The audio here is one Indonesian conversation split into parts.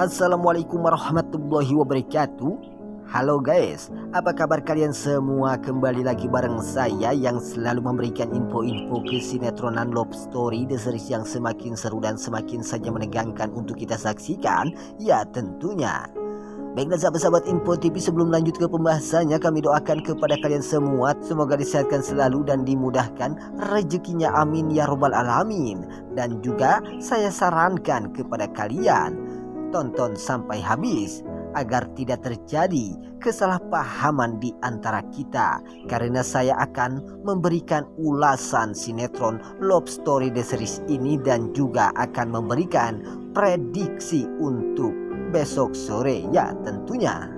Assalamualaikum warahmatullahi wabarakatuh. Halo guys, apa kabar kalian semua? Kembali lagi bareng saya yang selalu memberikan info-info kesinetроnan Love Story, The Series yang semakin seru dan semakin saja menegangkan untuk kita saksikan. Ya tentunya. Baiklah sahabat-sahabat Info TV, sebelum lanjut ke pembahasannya, kami doakan kepada kalian semua semoga disehatkan selalu dan dimudahkan rezekinya, amin ya robbal alamin. Dan juga saya sarankan kepada kalian, tonton sampai habis agar tidak terjadi kesalahpahaman di antara kita, karena saya akan memberikan ulasan sinetron Love Story The Series ini dan juga akan memberikan prediksi untuk besok sore ya tentunya.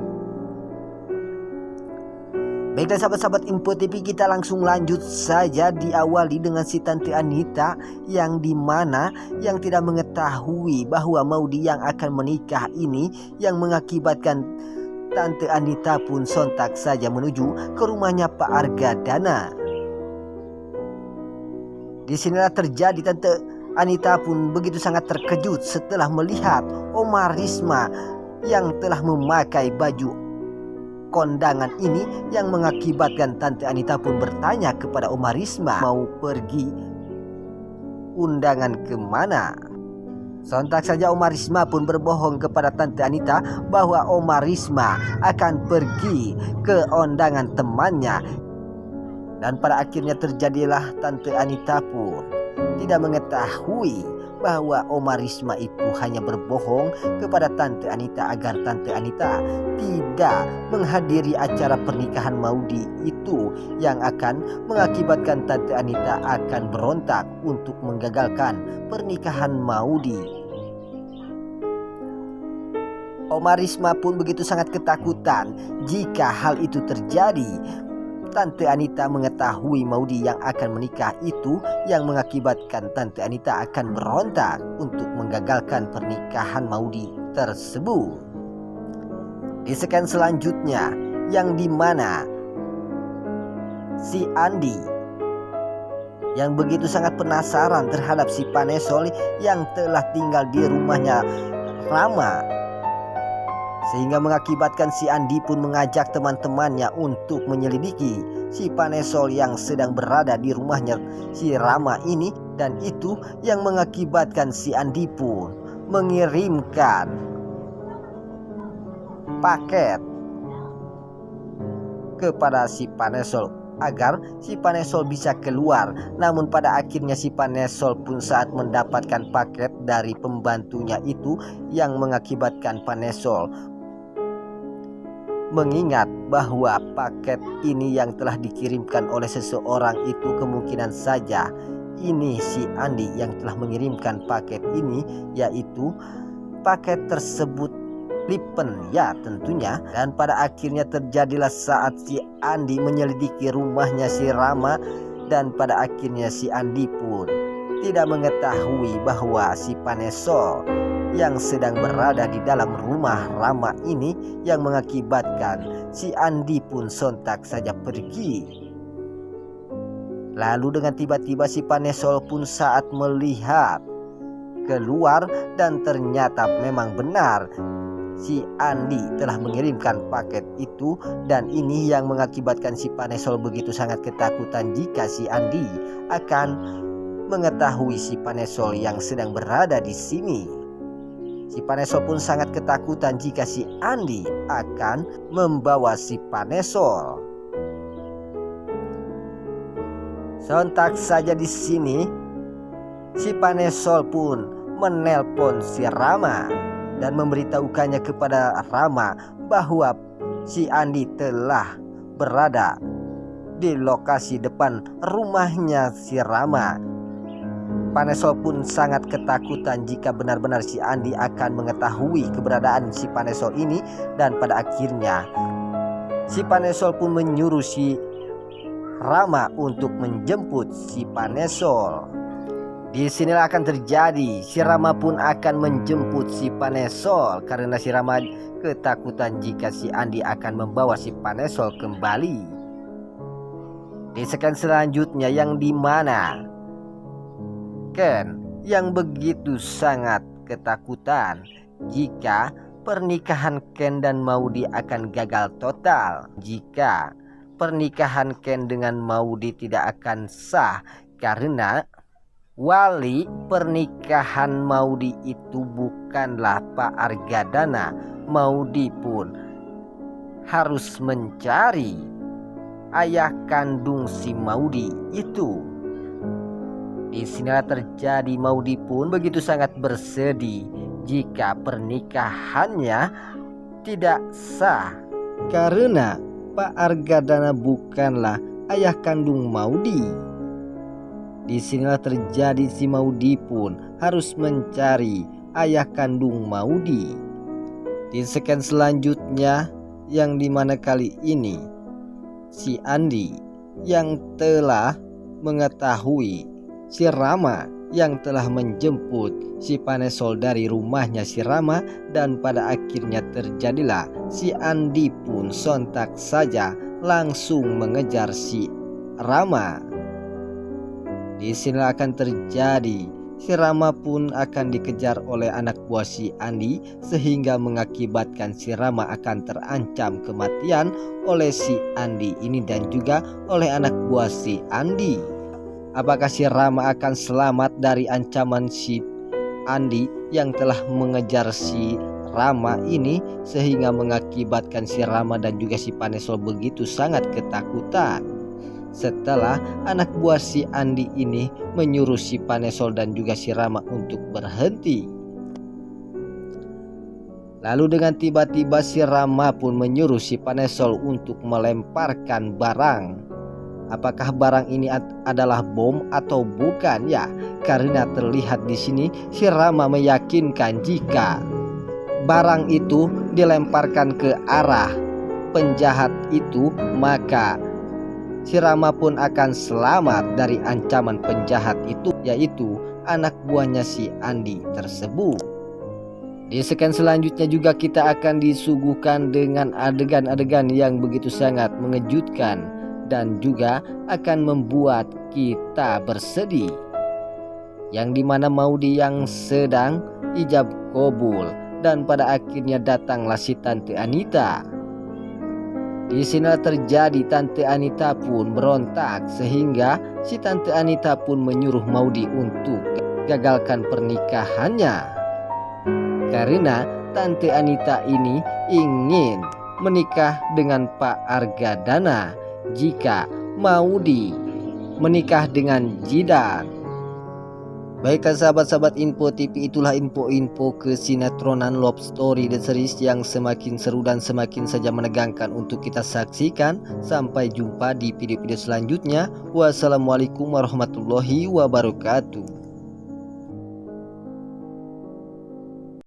Baiklah sahabat-sahabat Info TV, kita langsung lanjut saja. Diawali dengan si Tante Anita yang dimana yang tidak mengetahui bahwa Maudy yang akan menikah ini, yang mengakibatkan Tante Anita pun sontak saja menuju ke rumahnya Pak Argadana. Disinilah terjadi Tante Anita pun begitu sangat terkejut setelah melihat Oma Risma yang telah memakai baju kondangan ini, yang mengakibatkan Tante Anita pun bertanya kepada Oma Risma mau pergi undangan kemana. Sontak saja Oma Risma pun berbohong kepada Tante Anita bahwa Oma Risma akan pergi ke undangan temannya. Dan pada akhirnya terjadilah Tante Anita pun tidak mengetahui bahwa Oma Risma itu hanya berbohong kepada Tante Anita agar Tante Anita tidak menghadiri acara pernikahan Maudy itu, yang akan mengakibatkan Tante Anita akan berontak untuk menggagalkan pernikahan Maudy. Oma Risma pun begitu sangat ketakutan jika hal itu terjadi. Tante Anita mengetahui Maudy yang akan menikah itu, yang mengakibatkan Tante Anita akan berontak untuk menggagalkan pernikahan Maudy tersebut. Di sekian selanjutnya, yang dimana si Andi yang begitu sangat penasaran terhadap si Panesol yang telah tinggal di rumahnya Rama, sehingga mengakibatkan si Andi pun mengajak teman-temannya untuk menyelidiki si Panesol yang sedang berada di rumahnya si Rama ini. Dan itu yang mengakibatkan si Andi pun mengirimkan paket kepada si Panesol agar si Panesol bisa keluar. Namun pada akhirnya si Panesol pun saat mendapatkan paket dari pembantunya itu, yang mengakibatkan Panesol mengingat bahwa paket ini yang telah dikirimkan oleh seseorang itu kemungkinan saja ini si Andi yang telah mengirimkan paket ini, yaitu paket tersebut Lipen ya tentunya. Dan pada akhirnya terjadilah saat si Andi menyelidiki rumahnya si Rama, dan pada akhirnya si Andi pun tidak mengetahui bahwa si Panesol yang sedang berada di dalam rumah Rama ini, yang mengakibatkan si Andi pun sontak saja pergi. Lalu dengan tiba-tiba si Panesol pun saat melihat keluar, dan ternyata memang benar si Andi telah mengirimkan paket itu. Dan ini yang mengakibatkan si Panesol begitu sangat ketakutan jika si Andi akan mengetahui si Panesol yang sedang berada di sini. Si Panesol pun sangat ketakutan jika si Andi akan membawa si Panesol. Sontak saja di sini si Panesol pun menelpon si Rama dan memberitahukannya kepada Rama bahwa si Andi telah berada di lokasi depan rumahnya si Rama. Panesol pun sangat ketakutan jika benar-benar si Andi akan mengetahui keberadaan si Panesol ini. Dan pada akhirnya si Panesol pun menyuruh si Rama untuk menjemput si Panesol. Di sinilah akan terjadi, si Rama pun akan menjemput si Panesol karena si Rama ketakutan jika si Andi akan membawa si Panesol kembali. Di sekian selanjutnya, yang dimana Ken yang begitu sangat ketakutan jika pernikahan Ken dan Maudi akan gagal total, jika pernikahan Ken dengan Maudi tidak akan sah karena wali pernikahan Maudi itu bukanlah Pak Argadana. Maudi pun harus mencari ayah kandung si Maudi itu. Di sinilah terjadi Maudi pun begitu sangat bersedih jika pernikahannya tidak sah karena Pak Argadana bukanlah ayah kandung Maudi. Di sinilah terjadi si Maudi pun harus mencari ayah kandung Maudi. Di scan selanjutnya yang dimana kali ini si Andi yang telah mengetahui si Rama yang telah menjemput si Panesol dari rumahnya si Rama, dan pada akhirnya terjadilah si Andi pun sontak saja langsung mengejar si Rama. Di sini akan terjadi si Rama pun akan dikejar oleh anak buah si Andi sehingga mengakibatkan si Rama akan terancam kematian oleh si Andi ini dan juga oleh anak buah si Andi. Apakah si Rama akan selamat dari ancaman si Andi yang telah mengejar si Rama ini sehingga mengakibatkan si Rama dan juga si Panesol begitu sangat ketakutan setelah anak buah si Andi ini menyuruh si Panesol dan juga si Rama untuk berhenti. Lalu dengan tiba-tiba si Rama pun menyuruh si Panesol untuk melemparkan barang. Apakah barang ini adalah bom atau bukan ya? Karena terlihat di sini si Rama meyakinkan jika barang itu dilemparkan ke arah penjahat itu, maka si Rama pun akan selamat dari ancaman penjahat itu, yaitu anak buahnya si Andi tersebut. Di scan selanjutnya juga kita akan disuguhkan dengan adegan-adegan yang begitu sangat mengejutkan dan juga akan membuat kita bersedih, yang dimana Maudi yang sedang ijab kabul dan pada akhirnya datanglah si Tante Anita. Di sini terjadi Tante Anita pun berontak sehingga si Tante Anita pun menyuruh Maudi untuk gagalkan pernikahannya karena Tante Anita ini ingin menikah dengan Pak Argadana jika Maudi menikah dengan Jidan. Baiklah sahabat-sahabat Info TV, itulah info-info kesinetроnan Love Story The Series yang semakin seru dan semakin saja menegangkan untuk kita saksikan. Sampai jumpa di video-video selanjutnya. Wassalamualaikum warahmatullahi wabarakatuh.